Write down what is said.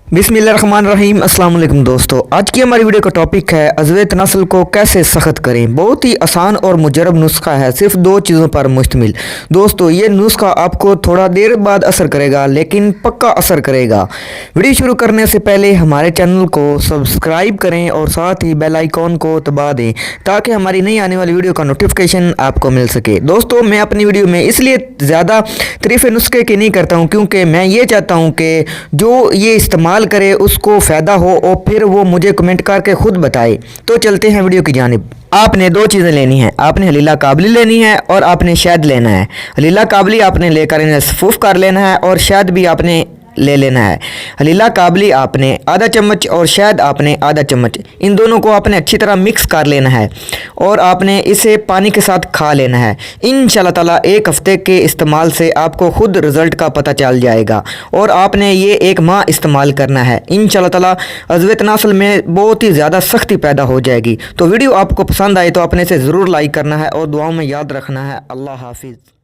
बिस्मिल्लाहिर्रहमानिर्रहीम अस्सलाम वालेकुम दोस्तों, आज की हमारी वीडियो का टॉपिक है अजवैत नस्ल को कैसे सख्त करें। बहुत ही आसान और मुजरब नुस्खा है, सिर्फ दो चीज़ों पर मुश्तमिल। दोस्तों ये नुस्खा आपको थोड़ा देर बाद असर करेगा, लेकिन पक्का असर करेगा। वीडियो शुरू करने से पहले हमारे चैनल को सब्सक्राइब करें और साथ ही बेल आइकॉन को दबा दें ताकि हमारी नई आने वाली वीडियो का नोटिफिकेशन आपको मिल सके। दोस्तों मैं अपनी वीडियो में इसलिए ज़्यादा तारीफ़ नुस्खे की नहीं करता हूँ क्योंकि मैं ये चाहता हूँ कि जो ये इस्तेमाल करे उसको फ़ायदा हो और फिर वो मुझे कमेंट करके ख़ुद बताए। तो चलते हैं वीडियो की जानिब। आपने दो चीज़ें लेनी है, आपने हलीला काबली लेनी है और आपने शहद लेना है। हलीला काबली आपने लेकर इन्हें सफूफ कर लेना है और शहद भी आपने ले लेना है। हलीला काबली आपने आधा चम्मच और शहद आपने आधा चम्मच, इन दोनों को आपने अच्छी तरह मिक्स कर लेना है और आपने इसे पानी के साथ खा लेना है। इंशाल्लाह ताला एक हफ़्ते के इस्तेमाल से आपको ख़ुद रिज़ल्ट का पता चल जाएगा और आपने ये एक माह इस्तेमाल करना है। इंशाल्लाह ताला अजवैत नस्ल में बहुत ही ज़्यादा सख्ती पैदा हो जाएगी। तो वीडियो आपको पसंद आए तो अपने से ज़रूर लाइक करना है और दुआओं में याद रखना है। अल्लाह हाफिज़।